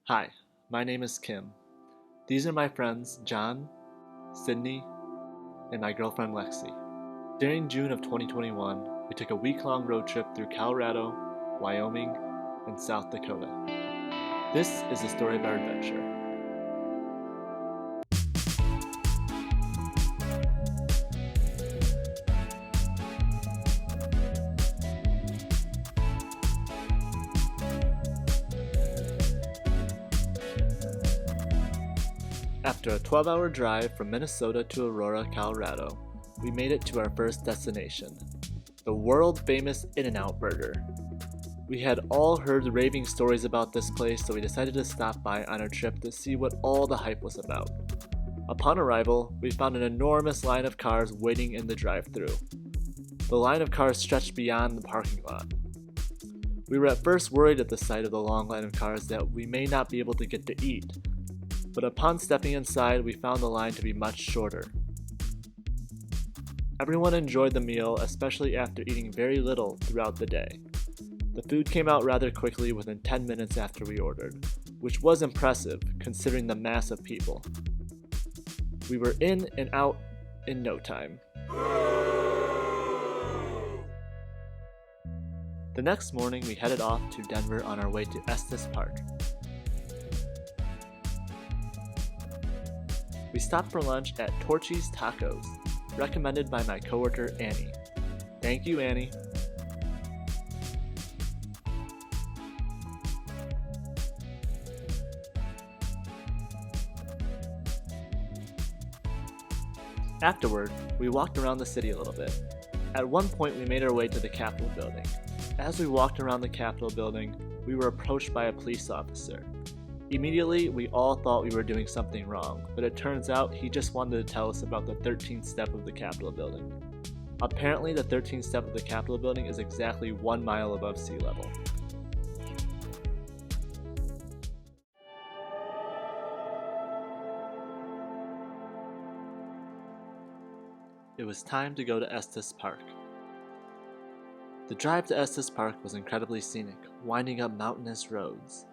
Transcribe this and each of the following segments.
Hi, my name is Kim. These are my friends John, Sydney, and my girlfriend Lexi. During June of 2021, we took a week-long road trip through Colorado, Wyoming, and South Dakota. This is the story of our adventure. After a 12-hour drive from Minnesota to Aurora, Colorado, we made it to our first destination, the world-famous In-N-Out Burger. We had all heard raving stories about this place, so we decided to stop by on our trip to see what all the hype was about. Upon arrival, we found an enormous line of cars waiting in the drive-thru. The line of cars stretched beyond the parking lot. We were at first worried at the sight of the long line of cars that we may not be able to get to eat. But upon stepping inside, we found the line to be much shorter. Everyone enjoyed the meal, especially after eating very little throughout the day. The food came out rather quickly within 10 minutes after we ordered, which was impressive considering the mass of people. We were in and out in no time. The next morning, we headed off to Denver on our way to Estes Park. We stopped for lunch at Torchy's Tacos, recommended by my coworker Annie. Thank you, Annie. Afterward, we walked around the city a little bit. At one point, we made our way to the Capitol building. As we walked around the Capitol building, we were approached by a police officer. Immediately, we all thought we were doing something wrong, but it turns out he just wanted to tell us about the 13th step of the Capitol building. Apparently, the 13th step of the Capitol building is exactly 1 mile above sea level. It was time to go to Estes Park. The drive to Estes Park was incredibly scenic, winding up mountainous roads.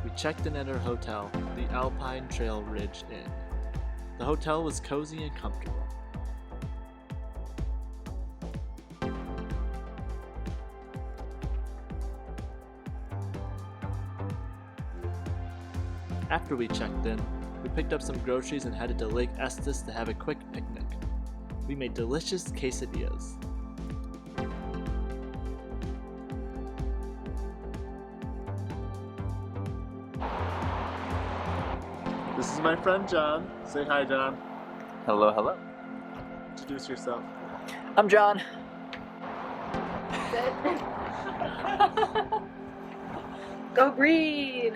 We checked in at our hotel, the Alpine Trail Ridge Inn. The hotel was cozy and comfortable. After we checked in, we picked up some groceries and headed to Lake Estes to have a quick picnic. We made delicious quesadillas. This is my friend John. Say hi, John. Hello, hello. Introduce yourself. I'm John. Go green!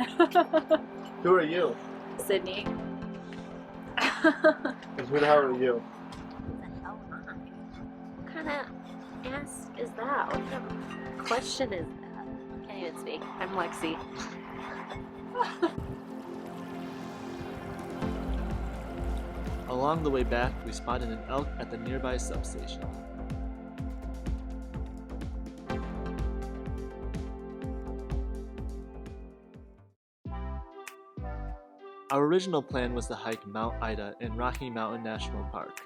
Who are you? Sydney. And who the hell are you? What kind of ask is that? What kind of question is that? I can't even speak. I'm Lexi. Along the way back, we spotted an elk at the nearby substation. Our original plan was to hike Mount Ida in Rocky Mountain National Park.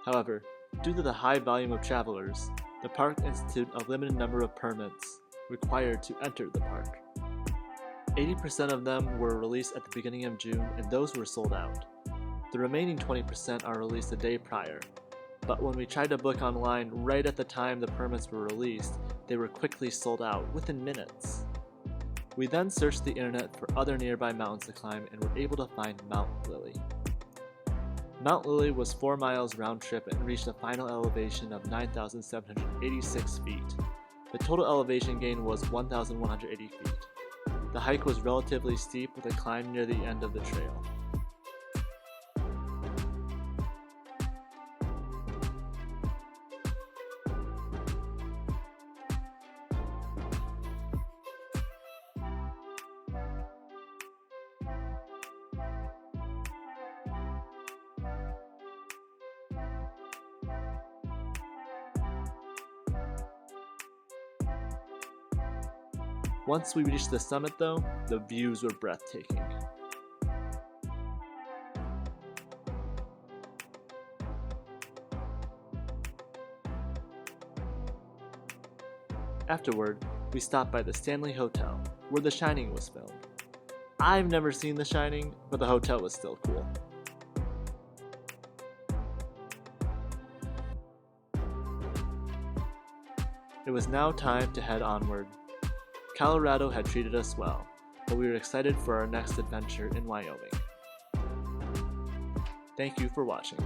However, due to the high volume of travelers, the park instituted a limited number of permits required to enter the park. 80% of them were released at the beginning of June, and those were sold out. The remaining 20% are released a day prior, but when we tried to book online right at the time the permits were released, they were quickly sold out within minutes. We then searched the internet for other nearby mountains to climb and were able to find Mount Lily. Mount Lily was 4 miles round trip and reached a final elevation of 9,786 feet. The total elevation gain was 1,180 feet. The hike was relatively steep with a climb near the end of the trail. Once we reached the summit though, the views were breathtaking. Afterward, we stopped by the Stanley Hotel, where The Shining was filmed. I've never seen The Shining, but the hotel was still cool. It was now time to head onward. Colorado had treated us well, but we were excited for our next adventure in Wyoming. Thank you for watching.